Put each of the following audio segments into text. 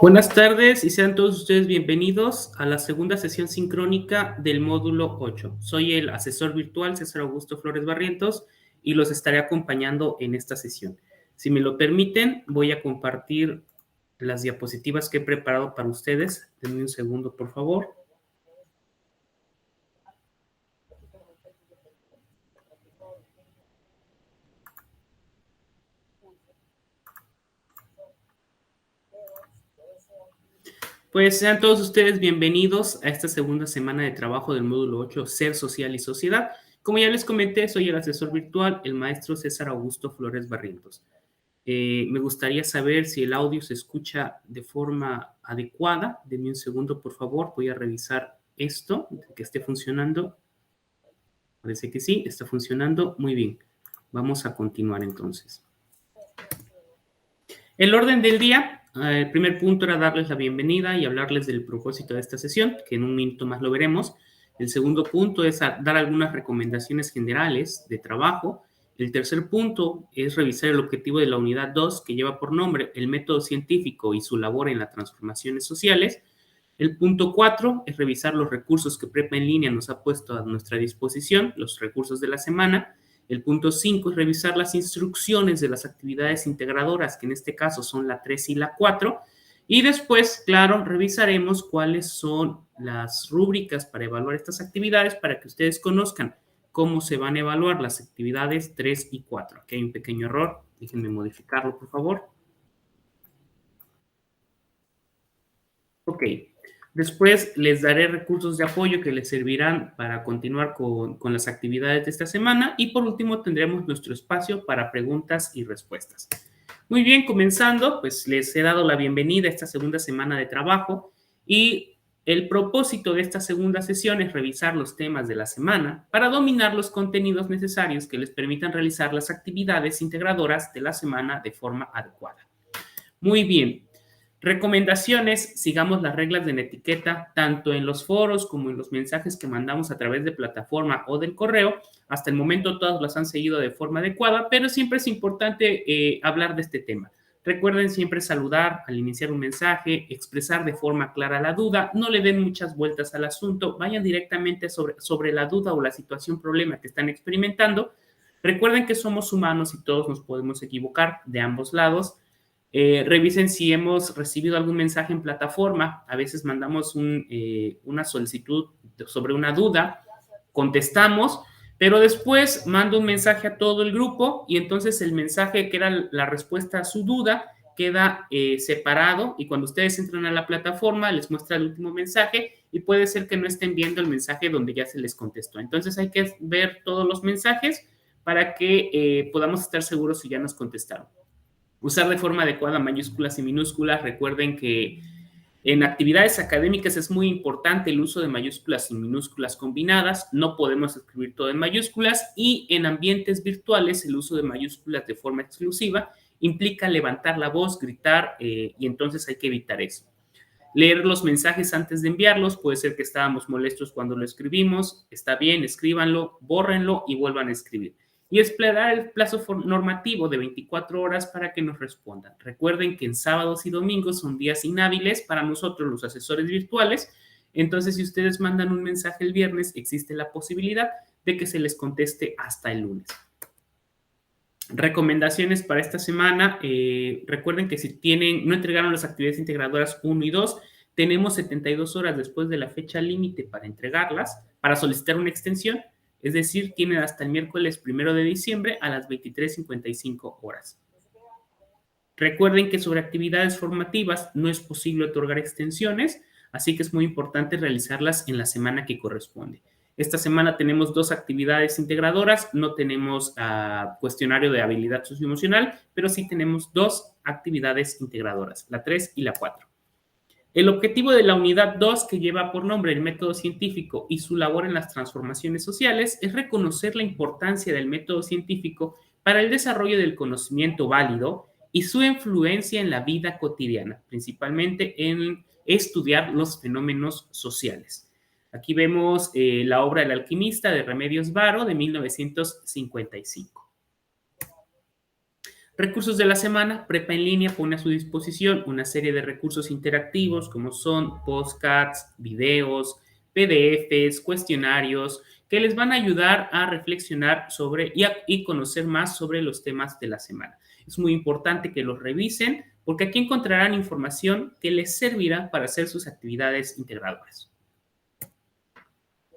Buenas tardes y sean todos ustedes bienvenidos a la segunda sesión sincrónica del módulo 8. Soy el asesor virtual César Augusto Flores Barrientos y los estaré acompañando en esta sesión. Si me lo permiten, voy a compartir las diapositivas que he preparado para ustedes. Denme un segundo, por favor. Pues sean todos ustedes bienvenidos a esta segunda semana de trabajo del módulo 8, Ser Social y Sociedad. Como ya les comenté, soy el asesor virtual, el maestro César Augusto Flores Barrientos. Me gustaría saber si el audio se escucha de forma adecuada. Denme un segundo, por favor. Voy a revisar esto, que esté funcionando. Parece que sí, está funcionando. Muy bien. Vamos a continuar entonces. El orden del día, el primer punto era darles la bienvenida y hablarles del propósito de esta sesión, que en un minuto más lo veremos. El segundo punto es dar algunas recomendaciones generales de trabajo. El tercer punto es revisar el objetivo de la unidad 2, que lleva por nombre el método científico y su labor en las transformaciones sociales. El punto 4 es revisar los recursos que Prepa en línea nos ha puesto a nuestra disposición, los recursos de la semana. El punto 5 es revisar las instrucciones de las actividades integradoras, que en este caso son la 3 y la 4. Y después, claro, revisaremos cuáles son las rúbricas para evaluar estas actividades para que ustedes conozcan cómo se van a evaluar las actividades 3 y 4. Aquí hay un pequeño error, déjenme modificarlo, por favor. Ok. Después les daré recursos de apoyo que les servirán para continuar con las actividades de esta semana y por último tendremos nuestro espacio para preguntas y respuestas. Muy bien, comenzando, pues les he dado la bienvenida a esta segunda semana de trabajo y el propósito de esta segunda sesión es revisar los temas de la semana para dominar los contenidos necesarios que les permitan realizar las actividades integradoras de la semana de forma adecuada. Muy bien. Recomendaciones, sigamos las reglas de la etiqueta, tanto en los foros como en los mensajes que mandamos a través de plataforma o del correo. Hasta el momento todas las han seguido de forma adecuada, pero siempre es importante hablar de este tema. Recuerden siempre saludar al iniciar un mensaje, expresar de forma clara la duda, no le den muchas vueltas al asunto, vayan directamente sobre la duda o la situación, problema que están experimentando. Recuerden que somos humanos y todos nos podemos equivocar de ambos lados. Revisen si hemos recibido algún mensaje en plataforma. A veces mandamos una solicitud sobre una duda, contestamos, pero después mando un mensaje a todo el grupo y entonces el mensaje que era la respuesta a su duda queda separado y cuando ustedes entran a la plataforma les muestra el último mensaje y puede ser que no estén viendo el mensaje donde ya se les contestó. Entonces hay que ver todos los mensajes para que podamos estar seguros si ya nos contestaron. Usar de forma adecuada mayúsculas y minúsculas. Recuerden que en actividades académicas es muy importante el uso de mayúsculas y minúsculas combinadas. No podemos escribir todo en mayúsculas y en ambientes virtuales el uso de mayúsculas de forma exclusiva implica levantar la voz, gritar y entonces hay que evitar eso. Leer los mensajes antes de enviarlos. Puede ser que estábamos molestos cuando lo escribimos. Está bien, escríbanlo, bórrenlo y vuelvan a escribir. Y esperar el plazo normativo de 24 horas para que nos respondan. Recuerden que en sábados y domingos son días inhábiles para nosotros los asesores virtuales. Entonces, si ustedes mandan un mensaje el viernes, existe la posibilidad de que se les conteste hasta el lunes. Recomendaciones para esta semana. Recuerden que si no entregaron las actividades integradoras 1 y 2, tenemos 72 horas después de la fecha límite para entregarlas, para solicitar una extensión. Es decir, tienen hasta el miércoles 1 de diciembre a las 23:55 horas. Recuerden que sobre actividades formativas no es posible otorgar extensiones, así que es muy importante realizarlas en la semana que corresponde. Esta semana tenemos 2 actividades integradoras, no tenemos cuestionario de habilidad socioemocional, pero sí tenemos 2 actividades integradoras, la 3 y la 4. El objetivo de la unidad 2, que lleva por nombre el método científico y su labor en las transformaciones sociales, es reconocer la importancia del método científico para el desarrollo del conocimiento válido y su influencia en la vida cotidiana, principalmente en estudiar los fenómenos sociales. Aquí vemos la obra El alquimista de Remedios Varo de 1955. Recursos de la semana, Prepa en línea pone a su disposición una serie de recursos interactivos como son podcasts, videos, PDFs, cuestionarios, que les van a ayudar a reflexionar sobre y conocer más sobre los temas de la semana. Es muy importante que los revisen porque aquí encontrarán información que les servirá para hacer sus actividades integradoras.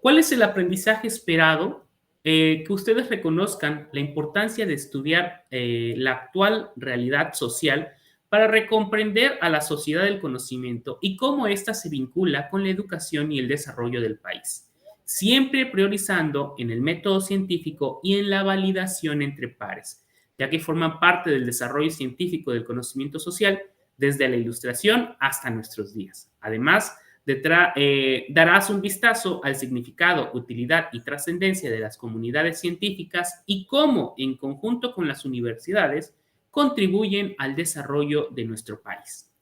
¿Cuál es el aprendizaje esperado? Que ustedes reconozcan la importancia de estudiar la actual realidad social para recomprender a la sociedad del conocimiento y cómo ésta se vincula con la educación y el desarrollo del país, siempre priorizando en el método científico y en la validación entre pares, ya que forman parte del desarrollo científico del conocimiento social desde la Ilustración hasta nuestros días. Además, darás un vistazo al significado, utilidad y trascendencia de las comunidades científicas y cómo, en conjunto con las universidades, contribuyen al desarrollo de nuestro país.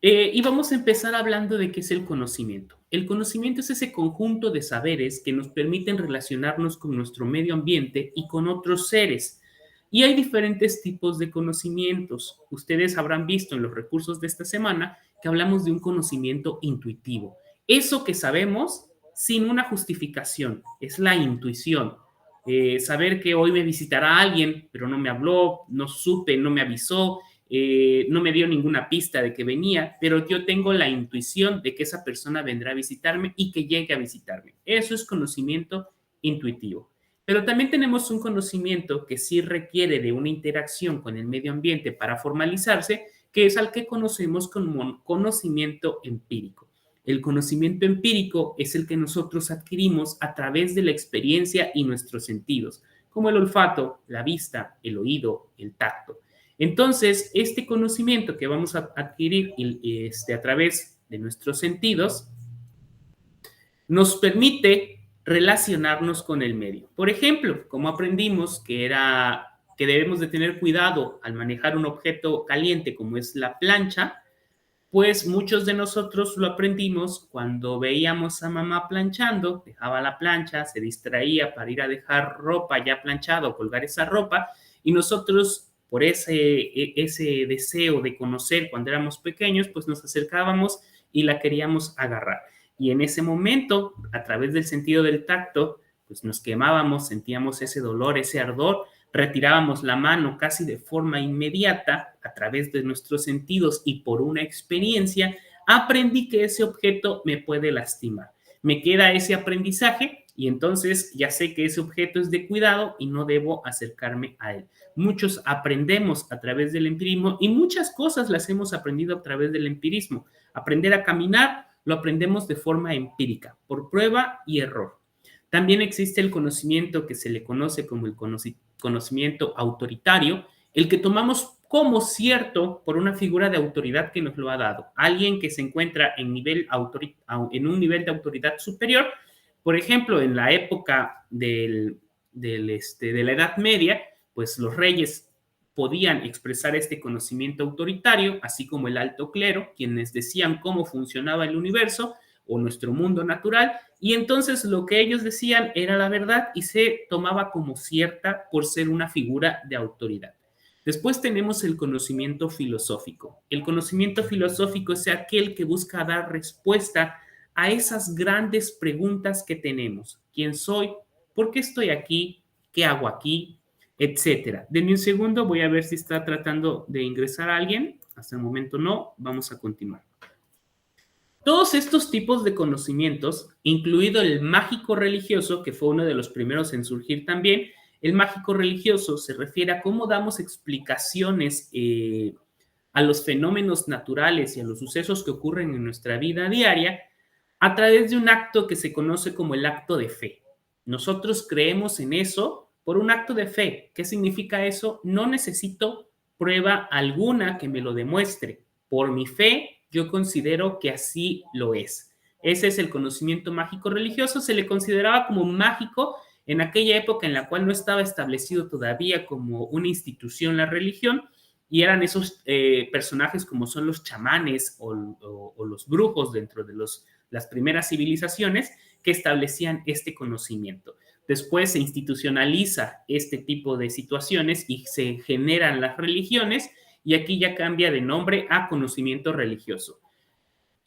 Y vamos a empezar hablando de qué es el conocimiento. El conocimiento es ese conjunto de saberes que nos permiten relacionarnos con nuestro medio ambiente y con otros seres. Y hay diferentes tipos de conocimientos. Ustedes habrán visto en los recursos de esta semana que hablamos de un conocimiento intuitivo. Eso que sabemos sin una justificación, es la intuición. Saber que hoy me visitará alguien, pero no me habló, no supe, no me avisó, no me dio ninguna pista de que venía, pero yo tengo la intuición de que esa persona vendrá a visitarme y que llegue a visitarme. Eso es conocimiento intuitivo. Pero también tenemos un conocimiento que sí requiere de una interacción con el medio ambiente para formalizarse, que es al que conocemos como conocimiento empírico. El conocimiento empírico es el que nosotros adquirimos a través de la experiencia y nuestros sentidos, como el olfato, la vista, el oído, el tacto. Entonces, este conocimiento que vamos a adquirir a través de nuestros sentidos nos permite relacionarnos con el medio. Por ejemplo, como aprendimos que debemos de tener cuidado al manejar un objeto caliente como es la plancha, pues muchos de nosotros lo aprendimos cuando veíamos a mamá planchando, dejaba la plancha, se distraía para ir a dejar ropa ya planchada o colgar esa ropa, y nosotros, por ese deseo de conocer cuando éramos pequeños, pues nos acercábamos y la queríamos agarrar. Y en ese momento, a través del sentido del tacto, pues nos quemábamos, sentíamos ese dolor, ese ardor, retirábamos la mano casi de forma inmediata a través de nuestros sentidos y por una experiencia, aprendí que ese objeto me puede lastimar. Me queda ese aprendizaje y entonces ya sé que ese objeto es de cuidado y no debo acercarme a él. Muchos aprendemos a través del empirismo y muchas cosas las hemos aprendido a través del empirismo. Aprender a caminar lo aprendemos de forma empírica, por prueba y error. También existe el conocimiento que se le conoce como el conocimiento autoritario, el que tomamos como cierto por una figura de autoridad que nos lo ha dado. Alguien que se encuentra en un nivel de autoridad superior, por ejemplo, en la época de la Edad Media, pues los reyes podían expresar este conocimiento autoritario, así como el alto clero, quienes decían cómo funcionaba el universo o nuestro mundo natural, y entonces lo que ellos decían era la verdad y se tomaba como cierta por ser una figura de autoridad. Después tenemos el conocimiento filosófico. El conocimiento filosófico es aquel que busca dar respuesta a esas grandes preguntas que tenemos. ¿Quién soy? ¿Por qué estoy aquí? ¿Qué hago aquí? Etcétera. Denme un segundo, voy a ver si está tratando de ingresar a alguien. Hasta el momento no, vamos a continuar. Todos estos tipos de conocimientos, incluido el mágico religioso, que fue uno de los primeros en surgir también, el mágico religioso se refiere a cómo damos explicaciones a los fenómenos naturales y a los sucesos que ocurren en nuestra vida diaria a través de un acto que se conoce como el acto de fe. Nosotros creemos en eso por un acto de fe. ¿Qué significa eso? No necesito prueba alguna que me lo demuestre. Por mi fe, yo considero que así lo es. Ese es el conocimiento mágico religioso. Se le consideraba como mágico en aquella época en la cual no estaba establecido todavía como una institución la religión, y eran esos personajes como son los chamanes o los brujos dentro de las primeras civilizaciones que establecían este conocimiento. Después se institucionaliza este tipo de situaciones y se generan las religiones, y aquí ya cambia de nombre a conocimiento religioso.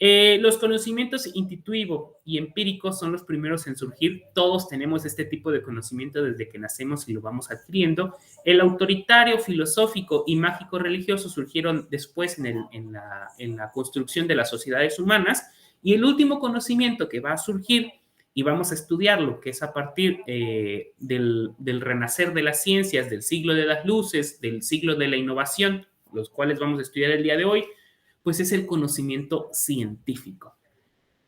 Los conocimientos intuitivo y empírico son los primeros en surgir. Todos tenemos este tipo de conocimiento desde que nacemos y lo vamos adquiriendo. El autoritario, filosófico y mágico religioso surgieron después en la construcción de las sociedades humanas. Y el último conocimiento que va a surgir, y vamos a estudiarlo, que es a partir del renacer de las ciencias, del siglo de las luces, del siglo de la innovación, los cuales vamos a estudiar el día de hoy, pues es el conocimiento científico.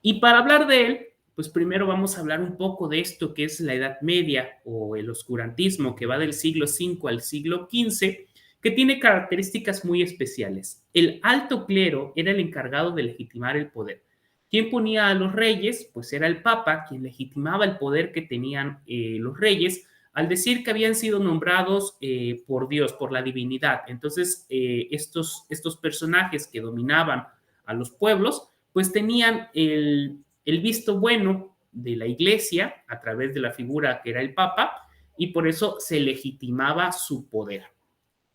Y para hablar de él, pues primero vamos a hablar un poco de esto que es la Edad Media o el oscurantismo, que va del siglo V al siglo XV, que tiene características muy especiales. El alto clero era el encargado de legitimar el poder. ¿Quién ponía a los reyes? Pues era el Papa, quien legitimaba el poder que tenían los reyes, al decir que habían sido nombrados por Dios, por la divinidad. Entonces, estos personajes que dominaban a los pueblos, pues tenían el visto bueno de la iglesia a través de la figura que era el Papa, y por eso se legitimaba su poder.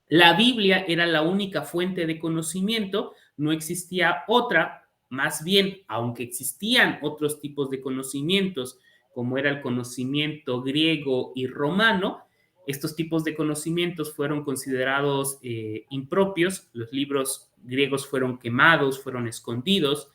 La Biblia era la única fuente de conocimiento, no existía otra, más bien, aunque existían otros tipos de conocimientos, como era el conocimiento griego y romano, estos tipos de conocimientos fueron considerados impropios, los libros griegos fueron quemados, fueron escondidos.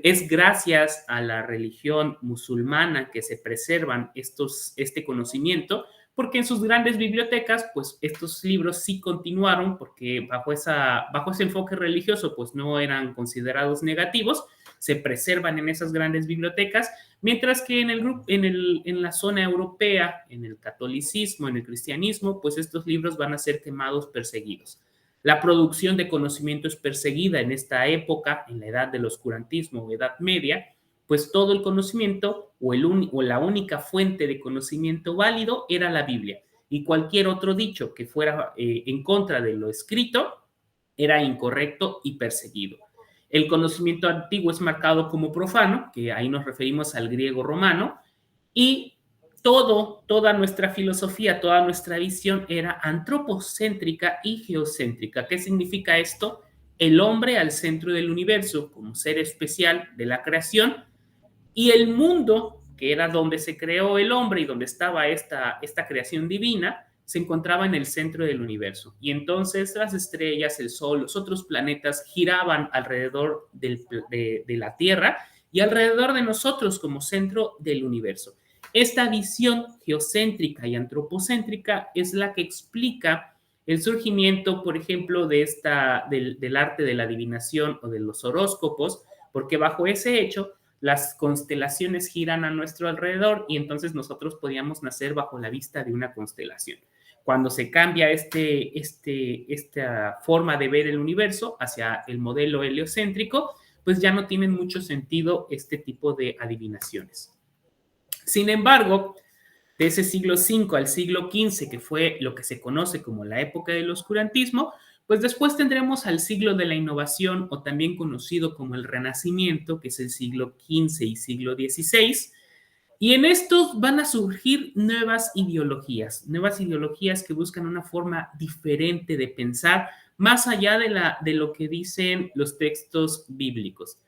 Es gracias a la religión musulmana que se preservan este conocimiento, porque en sus grandes bibliotecas, pues estos libros sí continuaron, porque bajo ese enfoque religioso, pues no eran considerados negativos, se preservan en esas grandes bibliotecas, mientras que en la zona europea, en el catolicismo, en el cristianismo, pues estos libros van a ser quemados, perseguidos. La producción de conocimiento es perseguida en esta época, en la edad del oscurantismo o edad media, pues todo el conocimiento o la única fuente de conocimiento válido era la Biblia, y cualquier otro dicho que fuera en contra de lo escrito era incorrecto y perseguido. El conocimiento antiguo es marcado como profano, que ahí nos referimos al griego romano, y toda nuestra filosofía, toda nuestra visión era antropocéntrica y geocéntrica. ¿Qué significa esto? El hombre al centro del universo como ser especial de la creación, y el mundo, que era donde se creó el hombre y donde estaba esta creación divina, se encontraba en el centro del universo. Y entonces las estrellas, el sol, los otros planetas giraban alrededor de la Tierra y alrededor de nosotros como centro del universo. Esta visión geocéntrica y antropocéntrica es la que explica el surgimiento, por ejemplo, del arte de la adivinación o de los horóscopos, porque bajo ese hecho las constelaciones giran a nuestro alrededor y entonces nosotros podíamos nacer bajo la vista de una constelación. Cuando se cambia esta forma de ver el universo hacia el modelo heliocéntrico, pues ya no tienen mucho sentido este tipo de adivinaciones. Sin embargo, de ese siglo V al siglo XV, que fue lo que se conoce como la época del oscurantismo, pues después tendremos al siglo de la innovación, o también conocido como el Renacimiento, que es el siglo XV y siglo XVI, y en estos van a surgir nuevas ideologías que buscan una forma diferente de pensar, más allá de lo que dicen los textos bíblicos.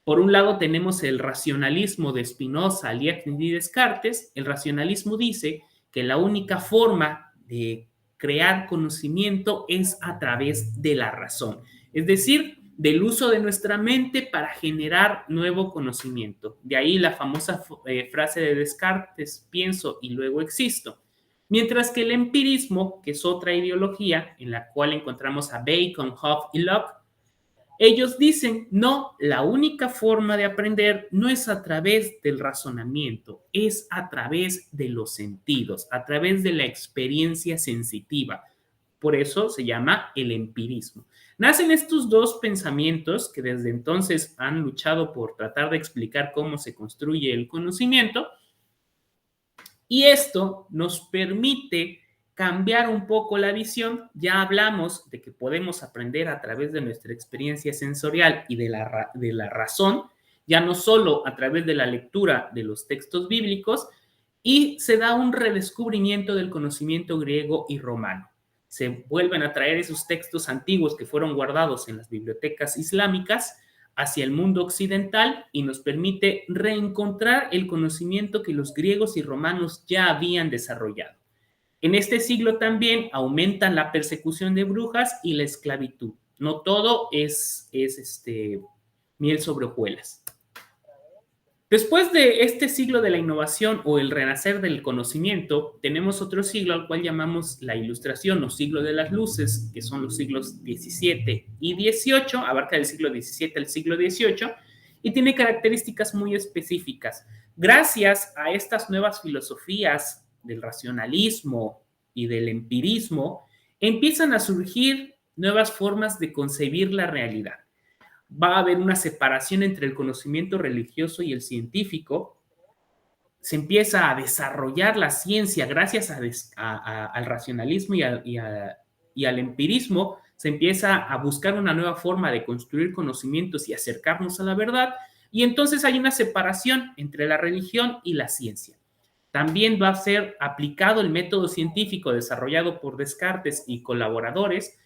Por un lado tenemos el racionalismo de Spinoza, Leibniz y Descartes. El racionalismo dice que la única forma de crear conocimiento es a través de la razón, es decir, del uso de nuestra mente para generar nuevo conocimiento. De ahí la famosa frase de Descartes: pienso y luego existo. Mientras que el empirismo, que es otra ideología en la cual encontramos a Bacon, Hobbes y Locke, ellos dicen, no, la única forma de aprender no es a través del razonamiento, es a través de los sentidos, a través de la experiencia sensitiva. Por eso se llama el empirismo. Nacen estos dos pensamientos que desde entonces han luchado por tratar de explicar cómo se construye el conocimiento, y esto nos permite cambiar un poco la visión. Ya hablamos de que podemos aprender a través de nuestra experiencia sensorial y de la razón, ya no solo a través de la lectura de los textos bíblicos, y se da un redescubrimiento del conocimiento griego y romano. Se vuelven a traer esos textos antiguos que fueron guardados en las bibliotecas islámicas hacia el mundo occidental y nos permite reencontrar el conocimiento que los griegos y romanos ya habían desarrollado. En este siglo también aumentan la persecución de brujas y la esclavitud. No todo es miel sobre hojuelas. Después de este siglo de la innovación o el renacer del conocimiento, tenemos otro siglo al cual llamamos la Ilustración o siglo de las luces, que son los siglos XVII y XVIII, abarca del siglo XVII al siglo XVIII, y tiene características muy específicas. Gracias a estas nuevas filosofías del racionalismo y del empirismo, empiezan a surgir nuevas formas de concebir la realidad. Va a haber una separación entre el conocimiento religioso y el científico. Se empieza a desarrollar la ciencia gracias al racionalismo y al empirismo. Se empieza a buscar una nueva forma de construir conocimientos y acercarnos a la verdad. Y entonces hay una separación entre la religión y la ciencia. También va a ser aplicado el método científico desarrollado por Descartes y colaboradores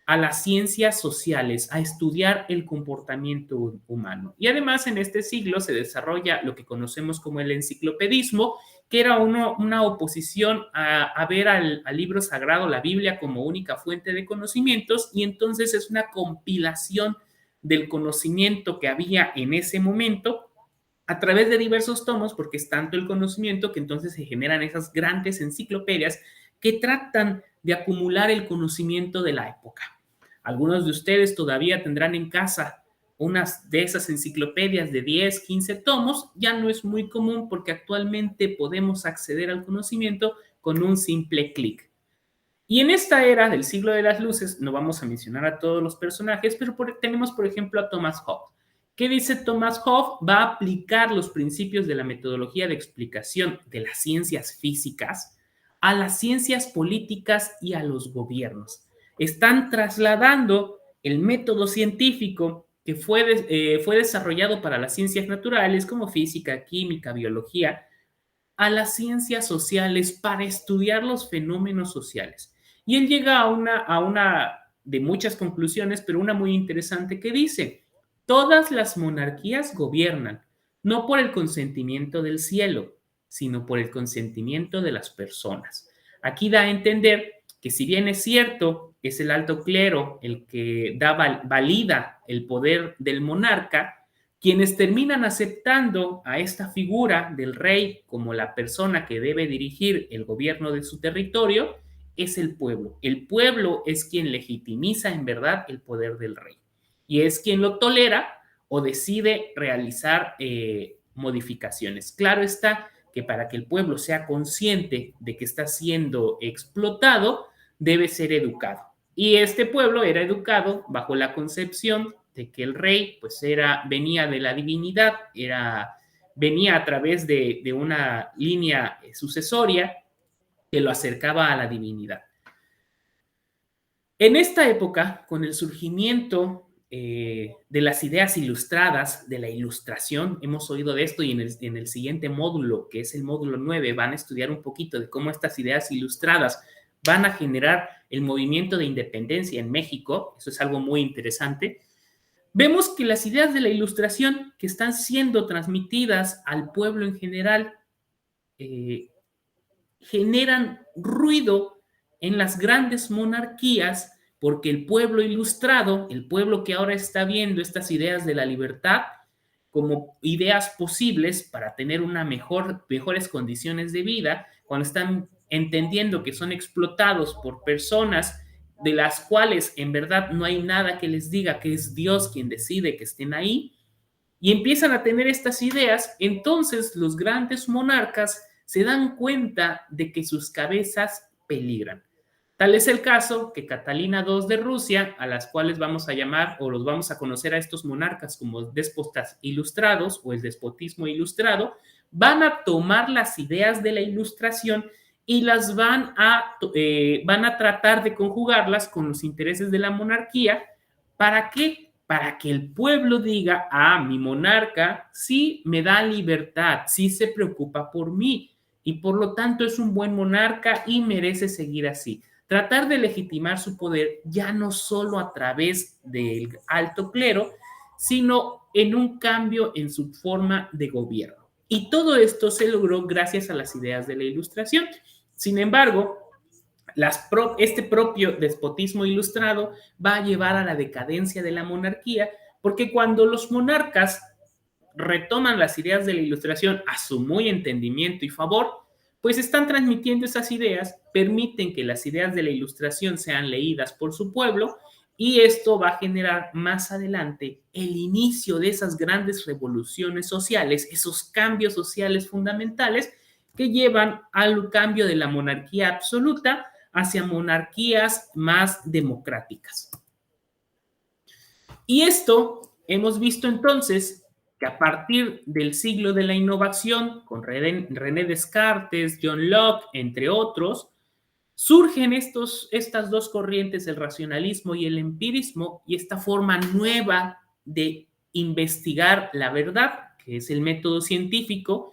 a las ciencias sociales, a estudiar el comportamiento humano. Y además en este siglo se desarrolla lo que conocemos como el enciclopedismo, que era una oposición a ver al libro sagrado, la Biblia, como única fuente de conocimientos, y entonces es una compilación del conocimiento que había en ese momento a través de diversos tomos, porque es tanto el conocimiento que entonces se generan esas grandes enciclopedias que tratan de acumular el conocimiento de la época. Algunos de ustedes todavía tendrán en casa unas de esas enciclopedias de 10, 15 tomos. Ya no es muy común porque actualmente podemos acceder al conocimiento con un simple clic. Y en esta era del siglo de las luces, no vamos a mencionar a todos los personajes, pero tenemos, por ejemplo, a Thomas Hobbes. ¿Qué dice Thomas Hobbes? Va a aplicar los principios de la metodología de explicación de las ciencias físicas a las ciencias políticas y a los gobiernos. Están trasladando el método científico que fue desarrollado para las ciencias naturales como física, química, biología, a las ciencias sociales para estudiar los fenómenos sociales. Y él llega a una de muchas conclusiones, pero una muy interesante que dice, todas las monarquías gobiernan, no por el consentimiento del cielo, sino por el consentimiento de las personas. Aquí da a entender que si bien es cierto, es el alto clero el que valida el poder del monarca, quienes terminan aceptando a esta figura del rey como la persona que debe dirigir el gobierno de su territorio es el pueblo. El pueblo es quien legitimiza en verdad el poder del rey y es quien lo tolera o decide realizar modificaciones. Claro está que para que el pueblo sea consciente de que está siendo explotado, debe ser educado. Y este pueblo era educado bajo la concepción de que el rey pues venía de la divinidad, venía a través de una línea sucesoria que lo acercaba a la divinidad. En esta época, con el surgimiento de las ideas ilustradas, de la ilustración, hemos oído de esto y en el siguiente módulo, que es el módulo 9, van a estudiar un poquito de cómo estas ideas ilustradas van a generar el movimiento de independencia en México. Eso es algo muy interesante. Vemos que las ideas de la ilustración que están siendo transmitidas al pueblo en general generan ruido en las grandes monarquías porque el pueblo ilustrado, el pueblo que ahora está viendo estas ideas de la libertad como ideas posibles para tener mejores condiciones de vida, cuando están entendiendo que son explotados por personas de las cuales en verdad no hay nada que les diga que es Dios quien decide que estén ahí, y empiezan a tener estas ideas, entonces los grandes monarcas se dan cuenta de que sus cabezas peligran. Tal es el caso que Catalina II de Rusia, a las cuales vamos a llamar o los vamos a conocer a estos monarcas como déspotas ilustrados o el despotismo ilustrado, van a tomar las ideas de la ilustración y las van a tratar de conjugarlas con los intereses de la monarquía. ¿Para qué? Para que el pueblo diga, mi monarca sí me da libertad, sí se preocupa por mí. y por lo tanto es un buen monarca y merece seguir así. Tratar de legitimar su poder ya no solo a través del alto clero, sino en un cambio en su forma de gobierno. Y todo esto se logró gracias a las ideas de la Ilustración. Sin embargo, este propio despotismo ilustrado va a llevar a la decadencia de la monarquía, porque cuando los monarcas retoman las ideas de la Ilustración a su muy entendimiento y favor, pues están transmitiendo esas ideas, permiten que las ideas de la Ilustración sean leídas por su pueblo, y esto va a generar más adelante el inicio de esas grandes revoluciones sociales, esos cambios sociales fundamentales que llevan al cambio de la monarquía absoluta hacia monarquías más democráticas. Y esto hemos visto entonces que a partir del siglo de la innovación, con René Descartes, John Locke, entre otros, surgen estas dos corrientes, el racionalismo y el empirismo, y esta forma nueva de investigar la verdad, que es el método científico,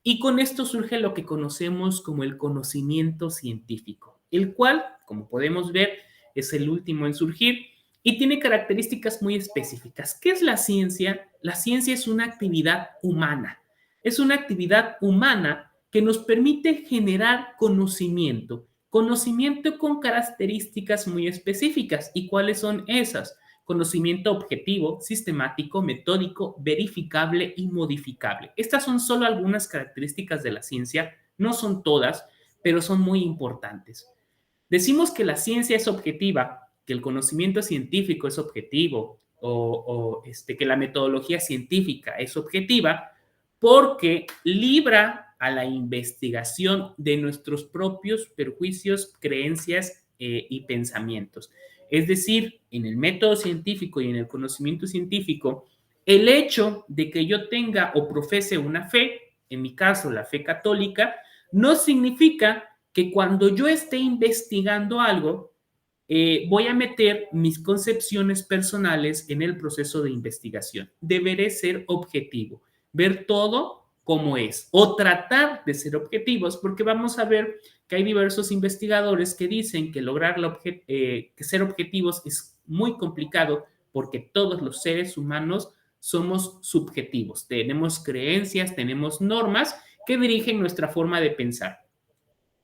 y con esto surge lo que conocemos como el conocimiento científico, el cual, como podemos ver, es el último en surgir y tiene características muy específicas. ¿Qué es la ciencia? La ciencia es una actividad humana. Es una actividad humana que nos permite generar conocimiento, conocimiento con características muy específicas. ¿Y cuáles son esas? Conocimiento objetivo, sistemático, metódico, verificable y modificable. Estas son solo algunas características de la ciencia, no son todas, pero son muy importantes. Decimos que la ciencia es objetiva, que el conocimiento científico es objetivo que la metodología científica es objetiva, porque libra a la investigación de nuestros propios perjuicios, creencias y pensamientos. Es decir, en el método científico y en el conocimiento científico, el hecho de que yo tenga o profese una fe, en mi caso la fe católica, no significa que cuando yo esté investigando algo, voy a meter mis concepciones personales en el proceso de investigación. Deberé ser objetivo, ver todo como es, o tratar de ser objetivos, porque vamos a ver que hay diversos investigadores que dicen que lograr que ser objetivos es muy complicado, porque todos los seres humanos somos subjetivos, tenemos creencias, tenemos normas que dirigen nuestra forma de pensar.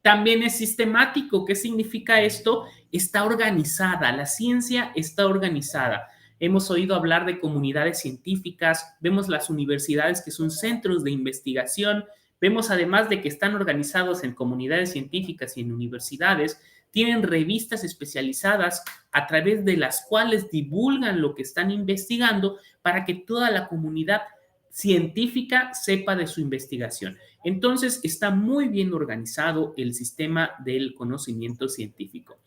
También es sistemático. ¿Qué significa esto? Está organizada, la ciencia está organizada. Hemos oído hablar de comunidades científicas, vemos las universidades que son centros de investigación, vemos además de que están organizados en comunidades científicas y en universidades, tienen revistas especializadas a través de las cuales divulgan lo que están investigando para que toda la comunidad científica sepa de su investigación. Entonces, está muy bien organizado el sistema del conocimiento científico.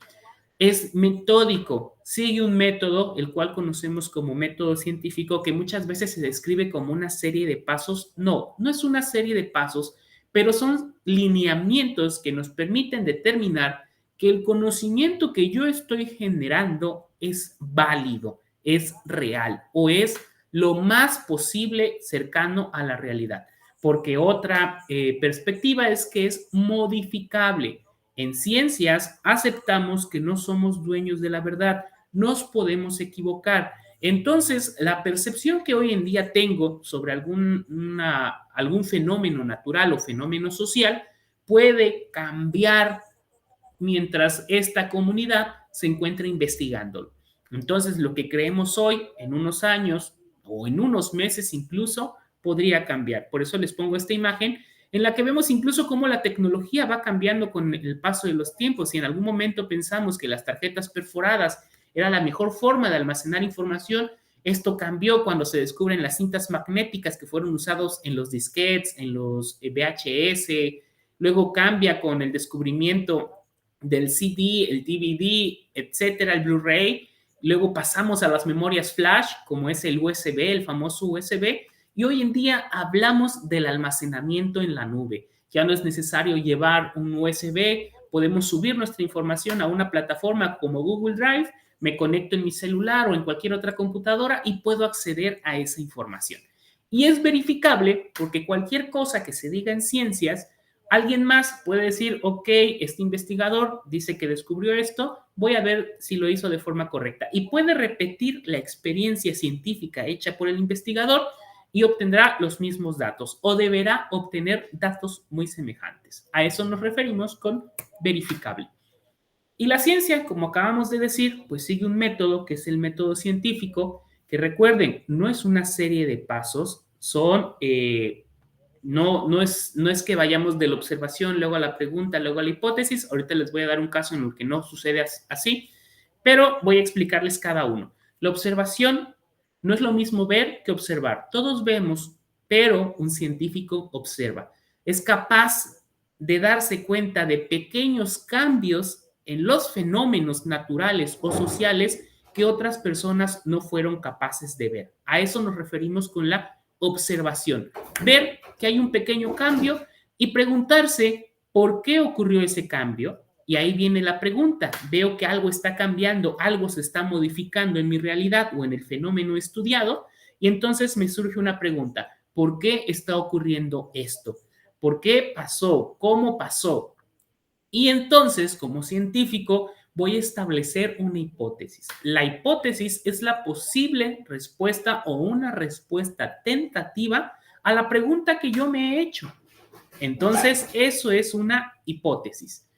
Es metódico, sigue un método, el cual conocemos como método científico, que muchas veces se describe como una serie de pasos. No, no es una serie de pasos, pero son lineamientos que nos permiten determinar que el conocimiento que yo estoy generando es válido, es real o es lo más posible cercano a la realidad. Porque otra perspectiva es que es modificable. En ciencias aceptamos que no somos dueños de la verdad, nos podemos equivocar. Entonces, la percepción que hoy en día tengo sobre algún fenómeno natural o fenómeno social puede cambiar mientras esta comunidad se encuentra investigándolo. Entonces, lo que creemos hoy, en unos años o en unos meses incluso, podría cambiar. Por eso les pongo esta imagen en la que vemos incluso cómo la tecnología va cambiando con el paso de los tiempos. Si en algún momento pensamos que las tarjetas perforadas era la mejor forma de almacenar información, esto cambió cuando se descubren las cintas magnéticas que fueron usados en los disquetes, en los VHS. Luego cambia con el descubrimiento del CD, el DVD, etcétera, el Blu-ray. Luego pasamos a las memorias flash, como es el USB, el famoso USB. Y hoy en día hablamos del almacenamiento en la nube. Ya no es necesario llevar un USB, podemos subir nuestra información a una plataforma como Google Drive, me conecto en mi celular o en cualquier otra computadora y puedo acceder a esa información. Y es verificable porque cualquier cosa que se diga en ciencias Alguien más puede decir, ok, este investigador dice que descubrió esto, voy a ver si lo hizo de forma correcta. Y puede repetir la experiencia científica hecha por el investigador y obtendrá los mismos datos o deberá obtener datos muy semejantes. A eso nos referimos con verificable. Y la ciencia, como acabamos de decir, pues sigue un método que es el método científico, que recuerden, no es una serie de pasos, no es que vayamos de la observación, luego a la pregunta, luego a la hipótesis. Ahorita les voy a dar un caso en el que no sucede así, pero voy a explicarles cada uno. La observación no es lo mismo ver que observar. Todos vemos, pero un científico observa. Es capaz de darse cuenta de pequeños cambios en los fenómenos naturales o sociales que otras personas no fueron capaces de ver. A eso nos referimos con la observación. Ver que hay un pequeño cambio y preguntarse por qué ocurrió ese cambio. Y ahí viene la pregunta. Veo que algo está cambiando, algo se está modificando en mi realidad o en el fenómeno estudiado, y entonces me surge una pregunta. ¿Por qué está ocurriendo esto? ¿Por qué pasó? ¿Cómo pasó? Y entonces, como científico, voy a establecer una hipótesis. La hipótesis es la posible respuesta o una respuesta tentativa a la pregunta que yo me he hecho. Entonces, eso es una hipótesis.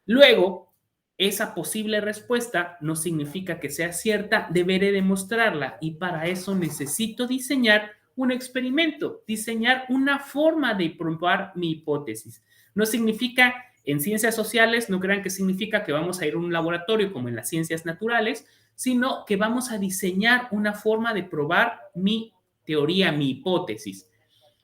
Luego, esa posible respuesta no significa que sea cierta, deberé demostrarla y para eso necesito diseñar un experimento, diseñar una forma de probar mi hipótesis. No significa, en ciencias sociales, no crean que significa que vamos a ir a un laboratorio como en las ciencias naturales, sino que vamos a diseñar una forma de probar mi teoría, mi hipótesis.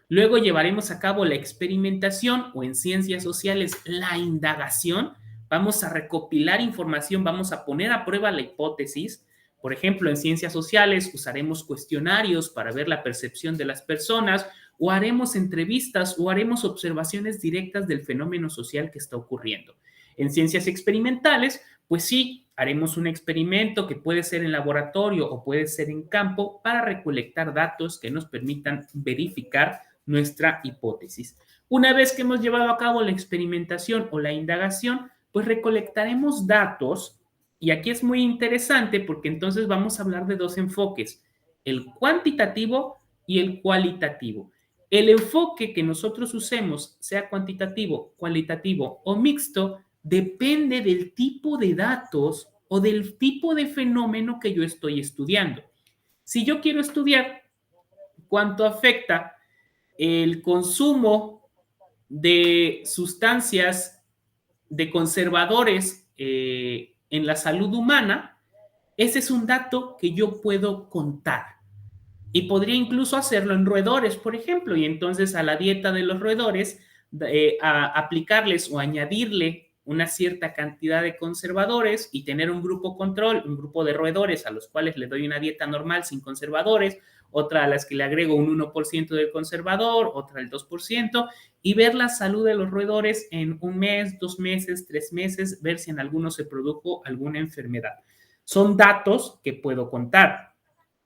Luego llevaremos a cabo la experimentación o en ciencias sociales la indagación. Vamos a recopilar información, vamos a poner a prueba la hipótesis. Por ejemplo, en ciencias sociales usaremos cuestionarios para ver la percepción de las personas o haremos entrevistas o haremos observaciones directas del fenómeno social que está ocurriendo. En ciencias experimentales, pues sí, haremos un experimento que puede ser en laboratorio o puede ser en campo para recolectar datos que nos permitan verificar nuestra hipótesis. Una vez que hemos llevado a cabo la experimentación o la indagación, pues recolectaremos datos y aquí es muy interesante porque entonces vamos a hablar de dos enfoques, el cuantitativo y el cualitativo. El enfoque que nosotros usemos, sea cuantitativo, cualitativo o mixto, depende del tipo de datos o del tipo de fenómeno que yo estoy estudiando. Si yo quiero estudiar cuánto afecta el consumo de sustancias de conservadores en la salud humana, ese es un dato que yo puedo contar. Y podría incluso hacerlo en roedores, por ejemplo, y entonces a la dieta de los roedores aplicarles o añadirle una cierta cantidad de conservadores y tener un grupo control, un grupo de roedores a los cuales le doy una dieta normal sin conservadores, otra a las que le agrego un 1% del conservador, otra el 2%, y ver la salud de los roedores en un mes, 2 meses, 3 meses, ver si en alguno se produjo alguna enfermedad. Son datos que puedo contar,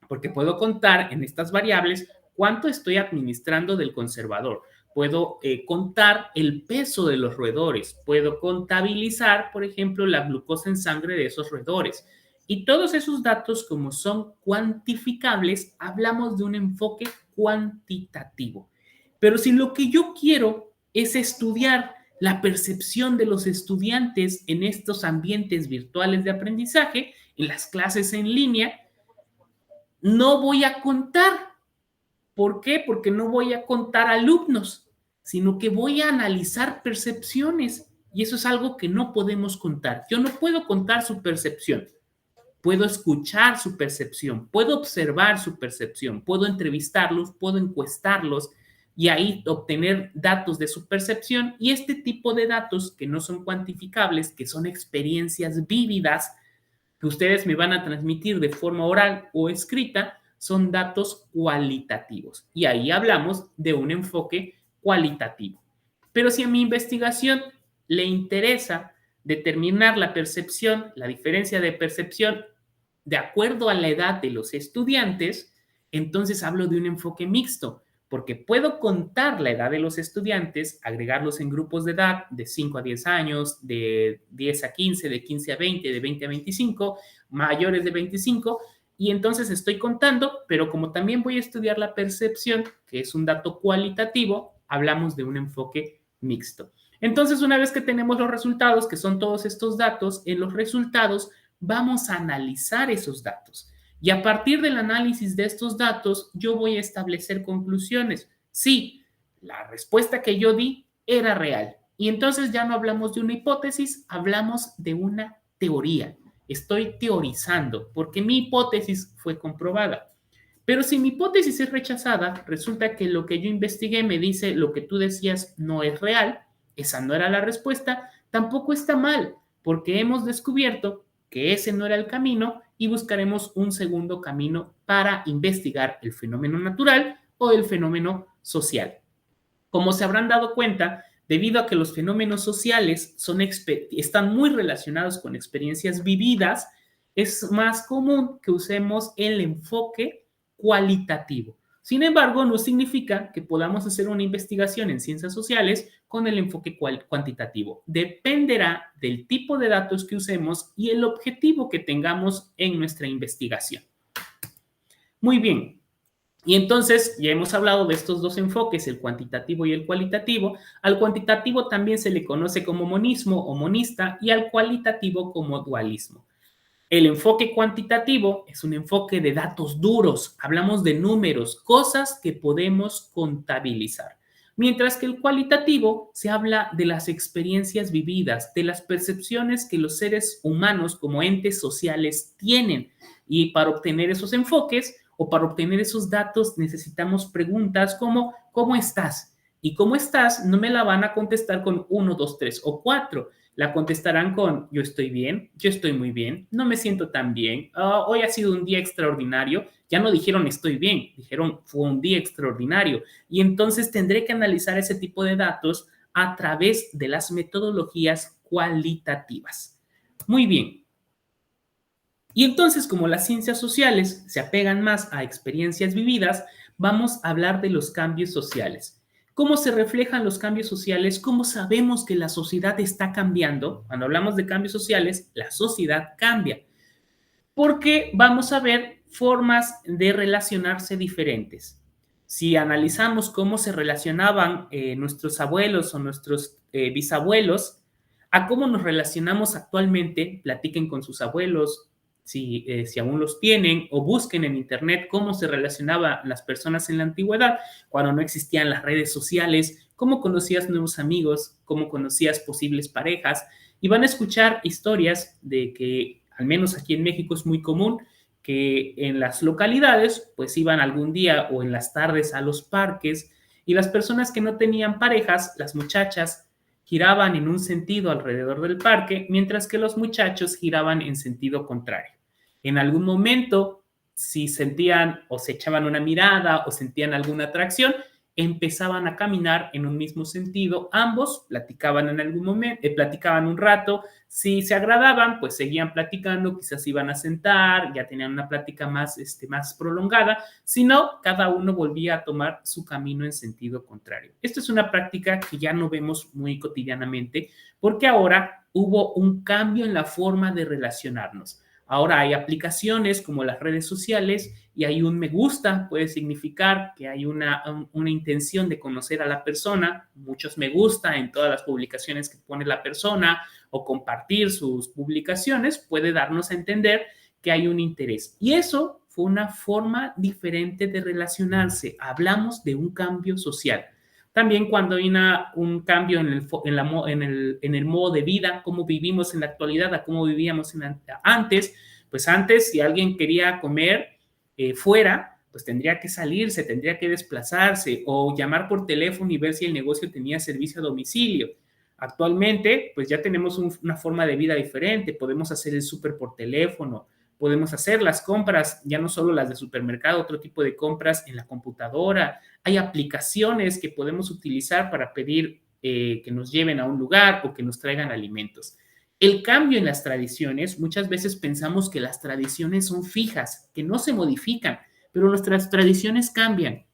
porque puedo contar en estas variables cuánto estoy administrando del conservador. Puedo contar el peso de los roedores, puedo contabilizar, por ejemplo, la glucosa en sangre de esos roedores. Y todos esos datos, como son cuantificables, hablamos de un enfoque cuantitativo. Pero si lo que yo quiero es estudiar la percepción de los estudiantes en estos ambientes virtuales de aprendizaje, en las clases en línea, no voy a contar. ¿Por qué? Porque no voy a contar alumnos, sino que voy a analizar percepciones. Y eso es algo que no podemos contar. Yo no puedo contar su percepción. Puedo escuchar su percepción, puedo observar su percepción, puedo entrevistarlos, puedo encuestarlos y ahí obtener datos de su percepción. Y este tipo de datos que no son cuantificables, que son experiencias vívidas, que ustedes me van a transmitir de forma oral o escrita, son datos cualitativos. Y ahí hablamos de un enfoque cualitativo. Pero si a mi investigación le interesa determinar la percepción, la diferencia de percepción de acuerdo a la edad de los estudiantes, entonces hablo de un enfoque mixto. porque puedo contar la edad de los estudiantes, agregarlos en grupos de edad de 5 a 10 años, de 10 a 15, de 15 a 20, de 20 a 25, mayores de 25, y entonces estoy contando, pero como también voy a estudiar la percepción, que es un dato cualitativo, hablamos de un enfoque mixto. Entonces, una vez que tenemos los resultados, que son todos estos datos, en los resultados vamos a analizar esos datos. Y a partir del análisis de estos datos, yo voy a establecer conclusiones. Sí, la respuesta que yo di era real. Y entonces ya no hablamos de una hipótesis, hablamos de una teoría. Estoy teorizando porque mi hipótesis fue comprobada. Pero si mi hipótesis es rechazada, resulta que lo que yo investigué me dice lo que tú decías no es real, esa no era la respuesta, tampoco está mal, porque hemos descubierto que ese no era el camino y buscaremos un segundo camino para investigar el fenómeno natural o el fenómeno social. Como se habrán dado cuenta, debido a que los fenómenos sociales están muy relacionados con experiencias vividas, es más común que usemos el enfoque cualitativo. Sin embargo, no significa que podamos hacer una investigación en ciencias sociales con el enfoque cuantitativo. Dependerá del tipo de datos que usemos y el objetivo que tengamos en nuestra investigación. Muy bien. Y entonces ya hemos hablado de estos dos enfoques, el cuantitativo y el cualitativo. Al cuantitativo también se le conoce como monismo o monista y al cualitativo como dualismo. El enfoque cuantitativo es un enfoque de datos duros, hablamos de números, cosas que podemos contabilizar. Mientras que el cualitativo se habla de las experiencias vividas, de las percepciones que los seres humanos como entes sociales tienen. Y para obtener esos enfoques o para obtener esos datos necesitamos preguntas como ¿cómo estás? Y ¿cómo estás? No me la van a contestar con 1, 2, 3 o 4. La contestarán con yo estoy bien, yo estoy muy bien, no me siento tan bien, hoy ha sido un día extraordinario. Ya no dijeron estoy bien, dijeron fue un día extraordinario. Y entonces tendré que analizar ese tipo de datos a través de las metodologías cualitativas. Muy bien. Y entonces, como las ciencias sociales se apegan más a experiencias vividas, vamos a hablar de los cambios sociales. ¿Cómo se reflejan los cambios sociales? ¿Cómo sabemos que la sociedad está cambiando? Cuando hablamos de cambios sociales, la sociedad cambia. Porque vamos a ver formas de relacionarse diferentes. Si analizamos cómo se relacionaban nuestros abuelos o nuestros bisabuelos, a cómo nos relacionamos actualmente, platiquen con sus abuelos, si aún los tienen, o busquen en internet cómo se relacionaban las personas en la antigüedad, cuando no existían las redes sociales, cómo conocías nuevos amigos, cómo conocías posibles parejas, y van a escuchar historias de que, al menos aquí en México es muy común, que en las localidades, pues iban algún día o en las tardes a los parques, y las personas que no tenían parejas, las muchachas, giraban en un sentido alrededor del parque, mientras que los muchachos giraban en sentido contrario. En algún momento, si sentían o se echaban una mirada o sentían alguna atracción, empezaban a caminar en un mismo sentido. Ambos platicaban en algún momento, platicaban un rato. Si se agradaban, pues seguían platicando, quizás iban a sentar, ya tenían una plática más prolongada. Si no, cada uno volvía a tomar su camino en sentido contrario. Esto es una práctica que ya no vemos muy cotidianamente porque ahora hubo un cambio en la forma de relacionarnos. Ahora hay aplicaciones como las redes sociales y hay un me gusta, puede significar que hay una intención de conocer a la persona, muchos me gusta en todas las publicaciones que pone la persona o compartir sus publicaciones puede darnos a entender que hay un interés. Y eso fue una forma diferente de relacionarse. Hablamos de un cambio social. También cuando hay un cambio en el modo de vida, cómo vivimos en la actualidad a cómo vivíamos antes, pues antes si alguien quería comer fuera, pues tendría que salirse, tendría que desplazarse o llamar por teléfono y ver si el negocio tenía servicio a domicilio. Actualmente, pues ya tenemos una forma de vida diferente, podemos hacer el súper por teléfono, podemos hacer las compras, ya no solo las de supermercado, otro tipo de compras en la computadora. Hay aplicaciones que podemos utilizar para pedir que nos lleven a un lugar o que nos traigan alimentos. El cambio en las tradiciones, muchas veces pensamos que las tradiciones son fijas, que no se modifican, pero nuestras tradiciones cambian.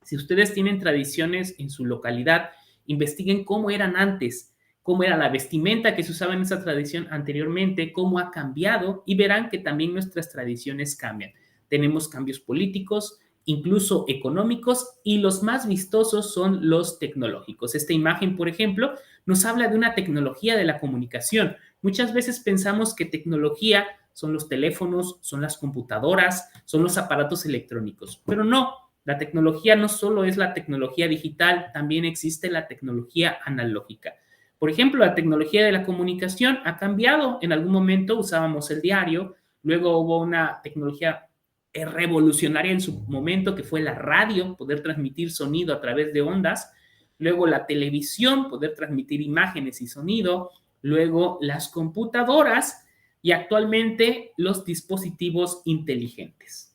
Si ustedes tienen tradiciones en su localidad, investiguen cómo eran antes, cómo era la vestimenta que se usaba en esa tradición anteriormente, cómo ha cambiado y verán que también nuestras tradiciones cambian. Tenemos cambios políticos, incluso económicos, y los más vistosos son los tecnológicos. Esta imagen, por ejemplo, nos habla de una tecnología de la comunicación. Muchas veces pensamos que tecnología son los teléfonos, son las computadoras, son los aparatos electrónicos, pero no. La tecnología no solo es la tecnología digital, también existe la tecnología analógica. Por ejemplo, la tecnología de la comunicación ha cambiado. En algún momento usábamos el diario, luego hubo una tecnología revolucionaria en su momento que fue la radio, poder transmitir sonido a través de ondas, luego la televisión, poder transmitir imágenes y sonido, luego las computadoras y actualmente los dispositivos inteligentes.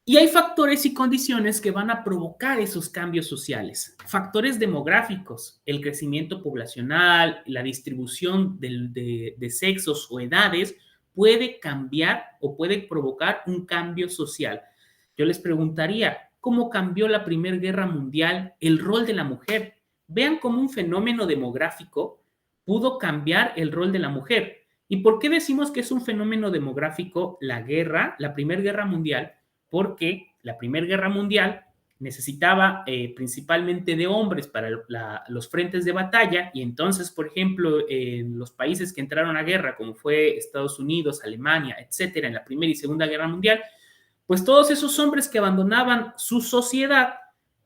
Y hay factores y condiciones que van a provocar esos cambios sociales. Factores demográficos, el crecimiento poblacional, la distribución de sexos o edades puede cambiar o puede provocar un cambio social. Yo les preguntaría, ¿cómo cambió la Primera Guerra Mundial el rol de la mujer? Vean cómo un fenómeno demográfico pudo cambiar el rol de la mujer. ¿Y por qué decimos que es un fenómeno demográfico la Primera Guerra Mundial? Porque la Primera Guerra Mundial necesitaba principalmente de hombres para los frentes de batalla y entonces, por ejemplo, en los países que entraron a guerra, como fue Estados Unidos, Alemania, etcétera, en la Primera y Segunda Guerra Mundial, pues todos esos hombres que abandonaban su sociedad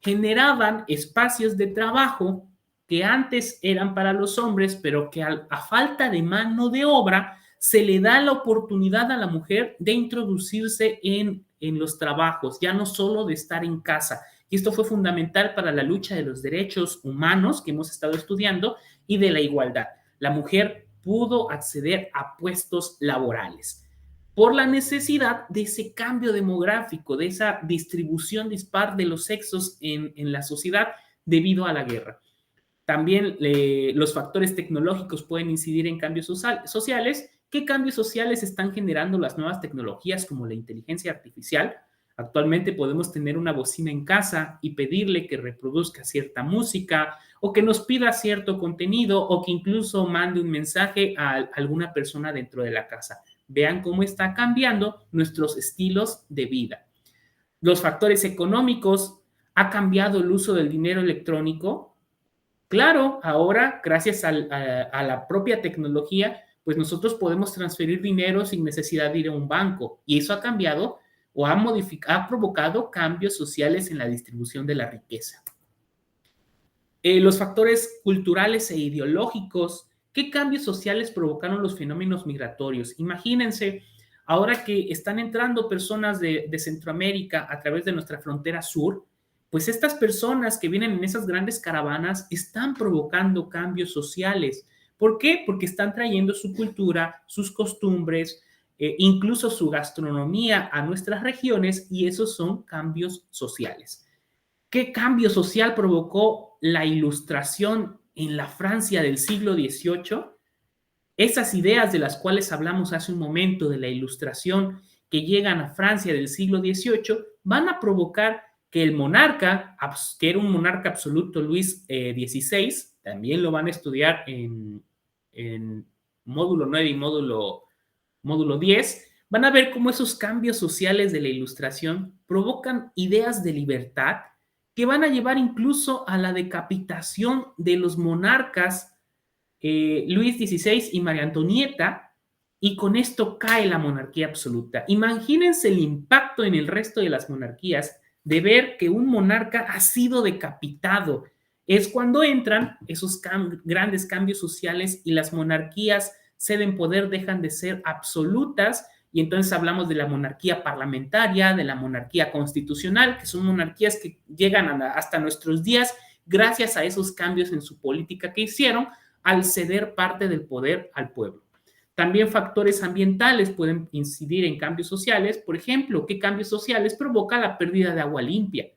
generaban espacios de trabajo que antes eran para los hombres, pero que a falta de mano de obra se le da la oportunidad a la mujer de introducirse en los trabajos, ya no solo de estar en casa. Y esto fue fundamental para la lucha de los derechos humanos que hemos estado estudiando y de la igualdad. La mujer pudo acceder a puestos laborales por la necesidad de ese cambio demográfico, de esa distribución dispar de los sexos en la sociedad debido a la guerra. También los factores tecnológicos pueden incidir en cambios sociales. ¿Qué cambios sociales están generando las nuevas tecnologías como la inteligencia artificial? Actualmente podemos tener una bocina en casa y pedirle que reproduzca cierta música o que nos pida cierto contenido o que incluso mande un mensaje a alguna persona dentro de la casa. Vean cómo está cambiando nuestros estilos de vida. Los factores económicos, ¿ha cambiado el uso del dinero electrónico? Claro, ahora, gracias a la propia tecnología, pues nosotros podemos transferir dinero sin necesidad de ir a un banco. Y eso ha cambiado o ha provocado cambios sociales en la distribución de la riqueza. Los factores culturales e ideológicos, ¿qué cambios sociales provocaron los fenómenos migratorios? Imagínense, ahora que están entrando personas de Centroamérica a través de nuestra frontera sur, pues estas personas que vienen en esas grandes caravanas están provocando cambios sociales. ¿Por qué? Porque están trayendo su cultura, sus costumbres, incluso su gastronomía a nuestras regiones y esos son cambios sociales. ¿Qué cambio social provocó la Ilustración en la Francia del siglo XVIII? Esas ideas de las cuales hablamos hace un momento de la Ilustración que llegan a Francia del siglo XVIII van a provocar que el monarca, que era un monarca absoluto, Luis XVI, también lo van a estudiar en módulo 9 y módulo 10, van a ver cómo esos cambios sociales de la Ilustración provocan ideas de libertad que van a llevar incluso a la decapitación de los monarcas Luis XVI y María Antonieta, y con esto cae la monarquía absoluta. Imagínense el impacto en el resto de las monarquías de ver que un monarca ha sido decapitado. Es cuando entran esos grandes cambios sociales y las monarquías ceden poder, dejan de ser absolutas, y entonces hablamos de la monarquía parlamentaria, de la monarquía constitucional, que son monarquías que llegan hasta nuestros días gracias a esos cambios en su política que hicieron al ceder parte del poder al pueblo. También factores ambientales pueden incidir en cambios sociales. Por ejemplo, ¿qué cambios sociales provoca la pérdida de agua limpia?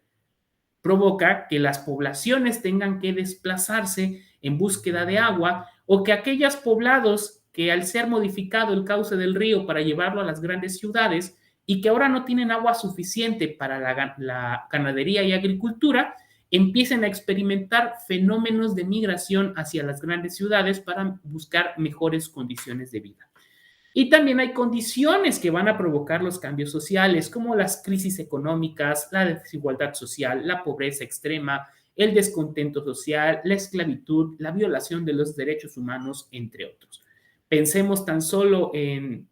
Provoca que las poblaciones tengan que desplazarse en búsqueda de agua o que aquellos poblados que al ser modificado el cauce del río para llevarlo a las grandes ciudades, y que ahora no tienen agua suficiente para la ganadería y agricultura, empiecen a experimentar fenómenos de migración hacia las grandes ciudades para buscar mejores condiciones de vida. Y también hay condiciones que van a provocar los cambios sociales, como las crisis económicas, la desigualdad social, la pobreza extrema, el descontento social, la esclavitud, la violación de los derechos humanos, entre otros. Pensemos tan solo en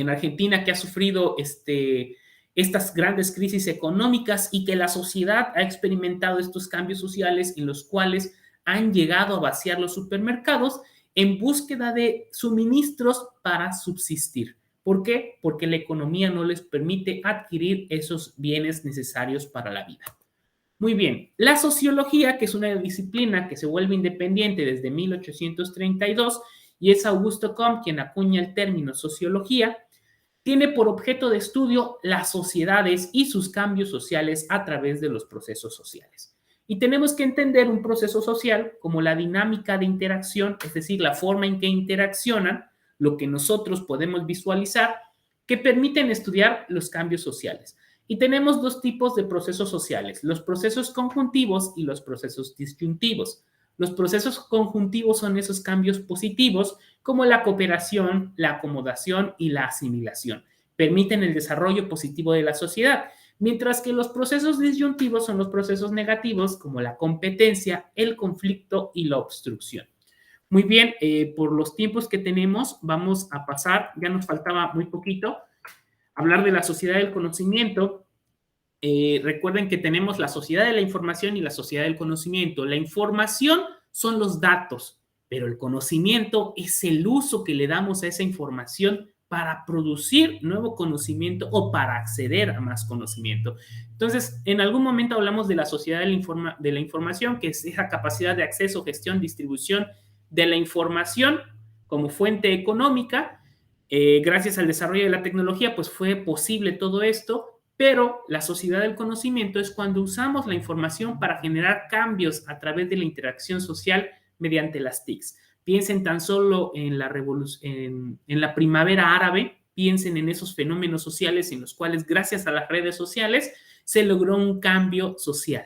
Argentina, que ha sufrido estas grandes crisis económicas y que la sociedad ha experimentado estos cambios sociales en los cuales han llegado a vaciar los supermercados en búsqueda de suministros para subsistir. ¿Por qué? Porque la economía no les permite adquirir esos bienes necesarios para la vida. Muy bien, la sociología, que es una disciplina que se vuelve independiente desde 1832 y es Augusto Comte quien acuña el término sociología, tiene por objeto de estudio las sociedades y sus cambios sociales a través de los procesos sociales. Y tenemos que entender un proceso social como la dinámica de interacción, es decir, la forma en que interaccionan, lo que nosotros podemos visualizar, que permiten estudiar los cambios sociales. Y tenemos dos tipos de procesos sociales, los procesos conjuntivos y los procesos disyuntivos. Los procesos conjuntivos son esos cambios positivos como la cooperación, la acomodación y la asimilación. Permiten el desarrollo positivo de la sociedad, mientras que los procesos disyuntivos son los procesos negativos como la competencia, el conflicto y la obstrucción. Muy bien, por los tiempos que tenemos, vamos a pasar, ya nos faltaba muy poquito, hablar de la sociedad del conocimiento. Recuerden que tenemos la sociedad de la información y la sociedad del conocimiento. La información son los datos, pero el conocimiento es el uso que le damos a esa información para producir nuevo conocimiento o para acceder a más conocimiento. Entonces, en algún momento hablamos de la sociedad de la información, que es esa capacidad de acceso, gestión, distribución de la información como fuente económica. Gracias al desarrollo de la tecnología, pues fue posible todo esto, pero la sociedad del conocimiento es cuando usamos la información para generar cambios a través de la interacción social mediante las TICs. Piensen tan solo en la primavera árabe, piensen en esos fenómenos sociales en los cuales, gracias a las redes sociales, se logró un cambio social.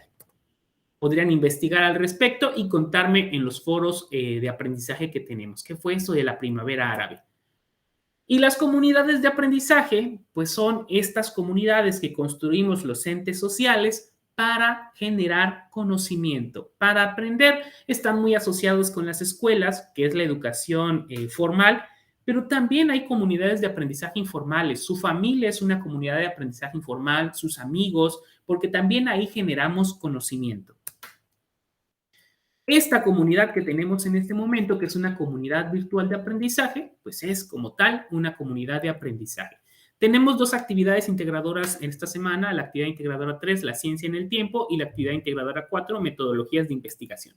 Podrían investigar al respecto y contarme en los foros de aprendizaje que tenemos. ¿Qué fue eso de la primavera árabe? Y las comunidades de aprendizaje, pues son estas comunidades que construimos los entes sociales para generar conocimiento, para aprender. Están muy asociados con las escuelas, que es la educación formal, pero también hay comunidades de aprendizaje informales. Su familia es una comunidad de aprendizaje informal, sus amigos, porque también ahí generamos conocimiento. Esta comunidad que tenemos en este momento, que es una comunidad virtual de aprendizaje, pues es como tal una comunidad de aprendizaje. Tenemos dos actividades integradoras en esta semana, la actividad integradora 3, la ciencia en el tiempo, y la actividad integradora 4, metodologías de investigación.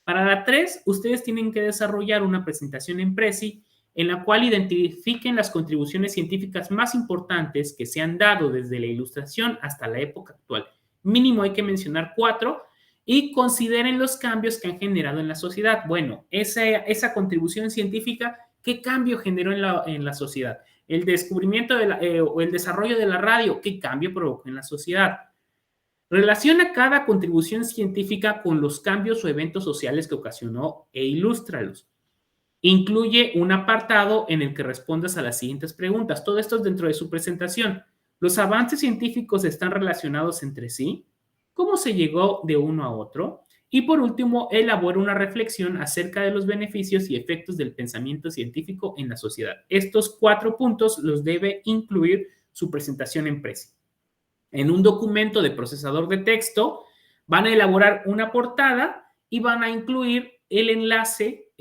Para la 3, ustedes tienen que desarrollar una presentación en Prezi en la cual identifiquen las contribuciones científicas más importantes que se han dado desde la Ilustración hasta la época actual. Mínimo hay que mencionar 4 y consideren los cambios que han generado en la sociedad. Bueno, esa contribución científica, ¿qué cambio generó en la sociedad? El descubrimiento o el desarrollo de la radio, ¿qué cambio provocó en la sociedad? Relaciona cada contribución científica con los cambios o eventos sociales que ocasionó e ilústralos. Incluye un apartado en el que respondas a las siguientes preguntas. Todo esto es dentro de su presentación. ¿Los avances científicos están relacionados entre sí? ¿Cómo se llegó de uno a otro? Y por último, elabora una reflexión acerca de los beneficios y efectos del pensamiento científico en la sociedad. Estos 4 puntos los debe incluir su presentación en Prezi. En un documento de procesador de texto van a elaborar una portada y van a incluir el enlace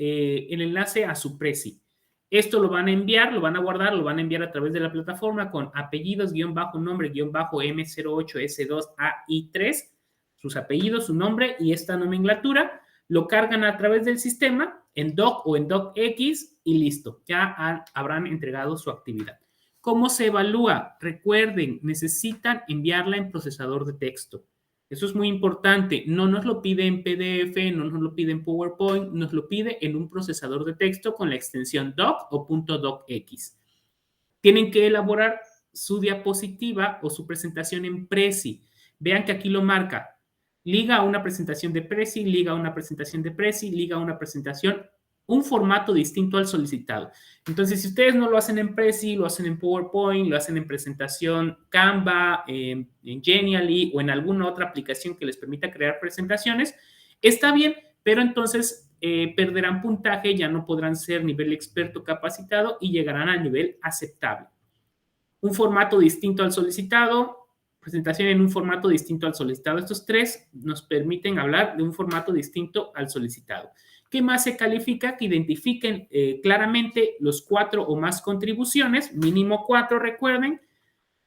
a su Prezi. Esto lo van a enviar, lo van a guardar, lo van a enviar a través de la plataforma con apellidos, nombre, M08S2AI3, sus apellidos, su nombre y esta nomenclatura. Lo cargan a través del sistema en doc o en docx y listo, ya habrán entregado su actividad. ¿Cómo se evalúa? Recuerden, necesitan enviarla en procesador de texto. Eso es muy importante. No nos lo pide en PDF, no nos lo pide en PowerPoint, nos lo pide en un procesador de texto con la extensión doc o .docx. Tienen que elaborar su diapositiva o su presentación en Prezi. Vean que aquí lo marca. Liga a una presentación de Prezi, liga a una presentación de Prezi, liga a una presentación, un formato distinto al solicitado. Entonces, si ustedes no lo hacen en Prezi, lo hacen en PowerPoint, lo hacen en presentación Canva, en Genially o en alguna otra aplicación que les permita crear presentaciones, está bien, pero entonces perderán puntaje, ya no podrán ser nivel experto capacitado y llegarán al nivel aceptable. Un formato distinto al solicitado, presentación en un formato distinto al solicitado. Estos tres nos permiten hablar de un formato distinto al solicitado. ¿Qué más se califica? Que identifiquen claramente los 4 o más contribuciones, mínimo 4, recuerden.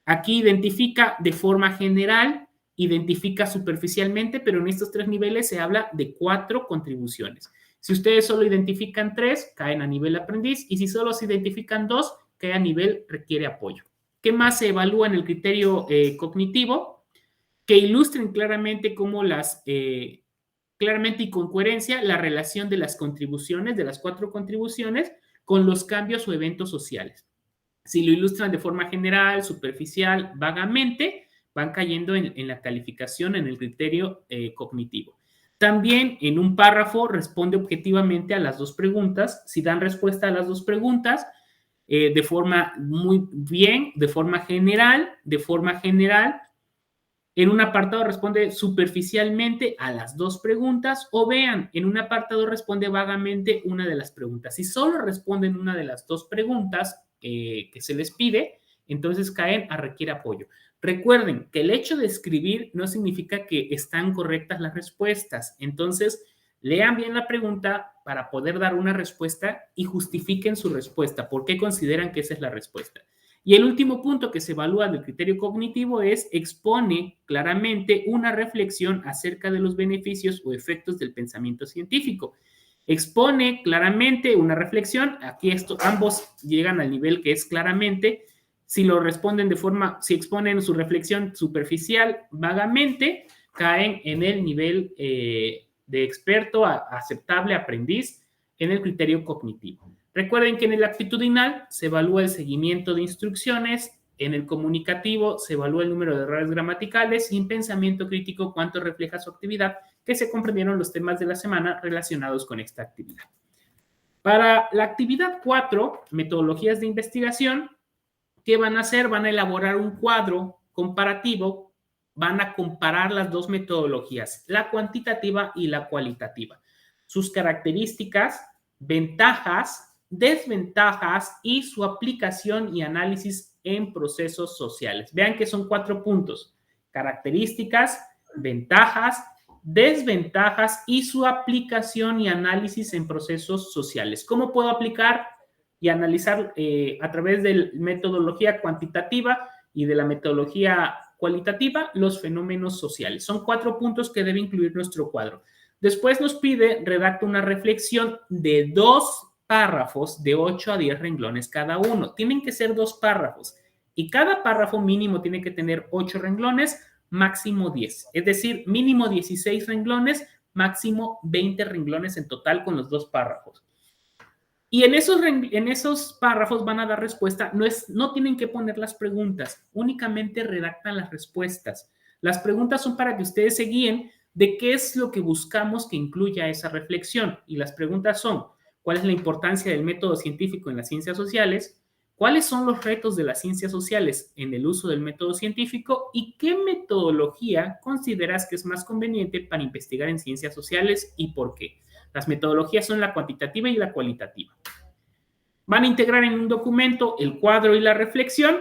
Aquí identifica de forma general, identifica superficialmente, pero en estos 3 niveles se habla de 4 contribuciones. Si ustedes solo identifican 3, caen a nivel aprendiz, y si solo se identifican 2, caen a nivel requiere apoyo. ¿Qué más se evalúa en el criterio cognitivo? Que ilustren claramente cómo claramente y con coherencia la relación de las contribuciones, de las 4 contribuciones, con los cambios o eventos sociales. Si lo ilustran de forma general, superficial, vagamente, van cayendo en la calificación, en el criterio cognitivo. También en un párrafo responde objetivamente a las 2 preguntas. Si dan respuesta a las 2 preguntas, de forma muy bien, de forma general, en un apartado responde superficialmente a las 2 preguntas, o vean, en un apartado responde vagamente una de las preguntas. Si solo responden una de las 2 preguntas que se les pide, entonces caen a requiere apoyo. Recuerden que el hecho de escribir no significa que están correctas las respuestas. Entonces, lean bien la pregunta para poder dar una respuesta y justifiquen su respuesta. ¿Por qué consideran que esa es la respuesta? Y el último punto que se evalúa del criterio cognitivo es expone claramente una reflexión acerca de los beneficios o efectos del pensamiento científico. Expone claramente una reflexión, aquí ambos llegan al nivel que es claramente. Si lo responden de forma, si exponen su reflexión superficial, vagamente, caen en el nivel de experto, aceptable, aprendiz, en el criterio cognitivo. Recuerden que en el actitudinal se evalúa el seguimiento de instrucciones, en el comunicativo se evalúa el número de errores gramaticales y en pensamiento crítico cuánto refleja su actividad, que se comprendieron los temas de la semana relacionados con esta actividad. Para la actividad 4, metodologías de investigación, ¿qué van a hacer? Van a elaborar un cuadro comparativo, van a comparar las 2 metodologías, la cuantitativa y la cualitativa, sus características, ventajas, desventajas y su aplicación y análisis en procesos sociales. Vean que son 4 puntos: características, ventajas, desventajas y su aplicación y análisis en procesos sociales. ¿Cómo puedo aplicar y analizar a través de metodología cuantitativa y de la metodología cualitativa los fenómenos sociales? Son 4 puntos que debe incluir nuestro cuadro. Después nos pide redacta una reflexión de 2 párrafos de 8 a 10 renglones cada uno. Tienen que ser 2 párrafos y cada párrafo mínimo tiene que tener 8 renglones, máximo 10. Es decir, mínimo 16 renglones, máximo 20 renglones en total con los 2 párrafos. Y en esos párrafos van a dar respuesta, no tienen que poner las preguntas, únicamente redactan las respuestas. Las preguntas son para que ustedes se guíen de qué es lo que buscamos que incluya esa reflexión. Y las preguntas son: ¿cuál es la importancia del método científico en las ciencias sociales? ¿Cuáles son los retos de las ciencias sociales en el uso del método científico? ¿Y qué metodología consideras que es más conveniente para investigar en ciencias sociales y por qué? Las metodologías son la cuantitativa y la cualitativa. Van a integrar en un documento el cuadro y la reflexión.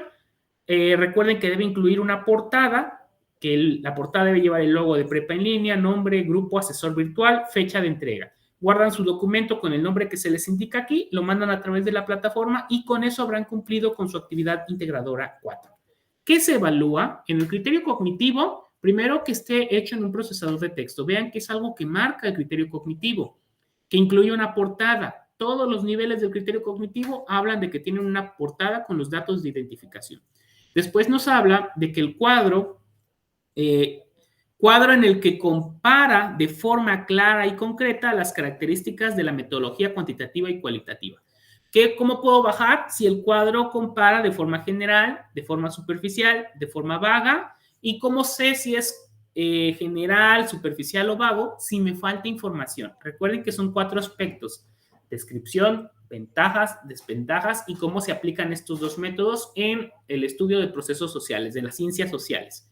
Recuerden que debe incluir una portada, que la portada debe llevar el logo de Prepa en Línea, nombre, grupo, asesor virtual, fecha de entrega. Guardan su documento con el nombre que se les indica aquí, lo mandan a través de la plataforma y con eso habrán cumplido con su actividad integradora 4. ¿Qué se evalúa? En el criterio cognitivo, primero que esté hecho en un procesador de texto. Vean que es algo que marca el criterio cognitivo, que incluye una portada. Todos los niveles del criterio cognitivo hablan de que tienen una portada con los datos de identificación. Después nos habla de que el cuadro en el que compara de forma clara y concreta las características de la metodología cuantitativa y cualitativa. ¿Cómo puedo bajar? Si el cuadro compara de forma general, de forma superficial, de forma vaga, y cómo sé si es general, superficial o vago, si me falta información. Recuerden que son 4 aspectos: descripción, ventajas, desventajas y cómo se aplican estos 2 métodos en el estudio de procesos sociales, de las ciencias sociales.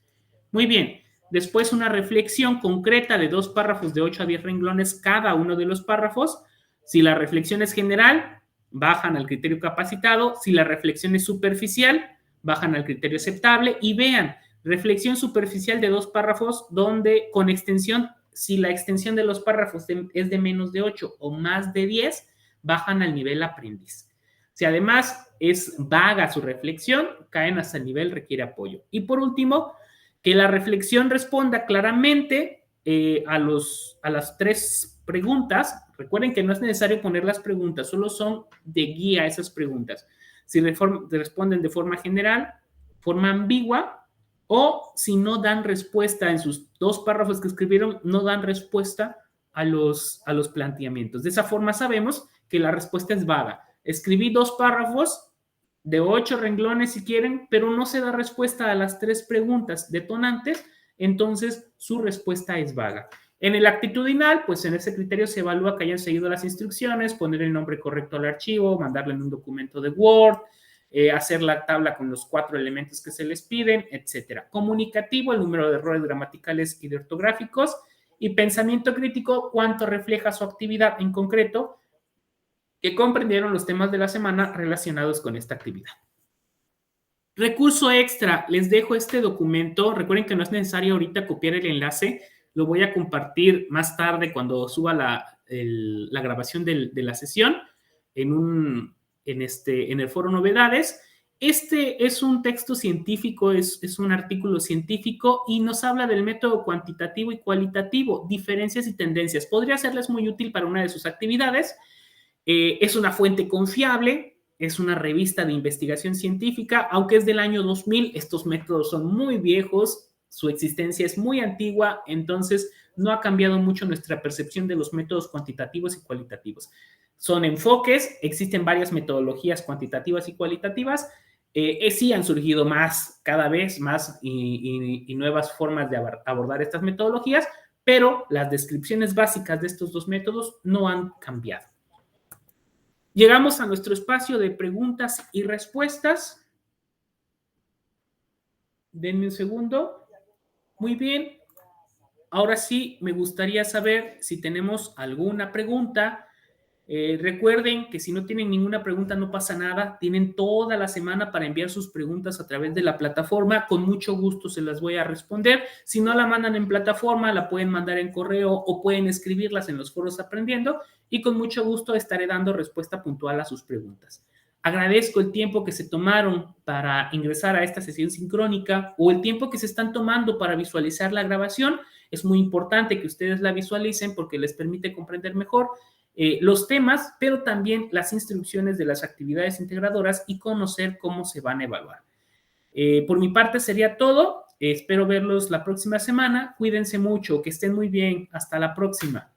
Muy bien. Después una reflexión concreta de 2 párrafos de 8 a 10 renglones cada uno de los párrafos. Si la reflexión es general, bajan al criterio capacitado. Si la reflexión es superficial, bajan al criterio aceptable. Y vean, reflexión superficial de 2 párrafos donde con extensión, si la extensión de los párrafos es de menos de 8 o más de 10, bajan al nivel aprendiz. Si además es vaga su reflexión, caen hasta el nivel requiere apoyo. Y por último, que la reflexión responda claramente a las 3 preguntas. Recuerden que no es necesario poner las preguntas, solo son de guía esas preguntas. Si responden de forma general, forma ambigua, o si no dan respuesta en sus 2 párrafos que escribieron, no dan respuesta a los planteamientos. De esa forma sabemos que la respuesta es vaga. Escribí 2 párrafos de 8 renglones si quieren, pero no se da respuesta a las 3 preguntas detonantes, entonces su respuesta es vaga. En el actitudinal, pues en ese criterio se evalúa que hayan seguido las instrucciones, poner el nombre correcto al archivo, mandarle en un documento de Word, hacer la tabla con los 4 elementos que se les piden, etcétera. Comunicativo, el número de errores gramaticales y de ortográficos, y pensamiento crítico, cuánto refleja su actividad en concreto, que comprendieron los temas de la semana relacionados con esta actividad. Recurso extra, les dejo este documento. Recuerden que no es necesario ahorita copiar el enlace, lo voy a compartir más tarde cuando suba la grabación de la sesión en el foro novedades. Este es un texto científico, es un artículo científico y nos habla del método cuantitativo y cualitativo, diferencias y tendencias. Podría serles muy útil para una de sus actividades. Es una fuente confiable, es una revista de investigación científica, aunque es del año 2000, estos métodos son muy viejos, su existencia es muy antigua, entonces no ha cambiado mucho nuestra percepción de los métodos cuantitativos y cualitativos. Son enfoques, existen varias metodologías cuantitativas y cualitativas, sí han surgido más, cada vez más y nuevas formas de abordar estas metodologías, pero las descripciones básicas de estos 2 métodos no han cambiado. Llegamos a nuestro espacio de preguntas y respuestas. Denme un segundo. Muy bien. Ahora sí, me gustaría saber si tenemos alguna pregunta. Recuerden que si no tienen ninguna pregunta no pasa nada. Tienen toda la semana para enviar sus preguntas a través de la plataforma. Con mucho gusto se las voy a responder. Si no la mandan en plataforma, la pueden mandar en correo o pueden escribirlas en los foros Aprendiendo y con mucho gusto estaré dando respuesta puntual a sus preguntas. Agradezco el tiempo que se tomaron para ingresar a esta sesión sincrónica o el tiempo que se están tomando para visualizar la grabación. Es muy importante que ustedes la visualicen porque les permite comprender mejor los temas, pero también las instrucciones de las actividades integradoras y conocer cómo se van a evaluar. Por mi parte sería todo. Espero verlos la próxima semana. Cuídense mucho, que estén muy bien. Hasta la próxima.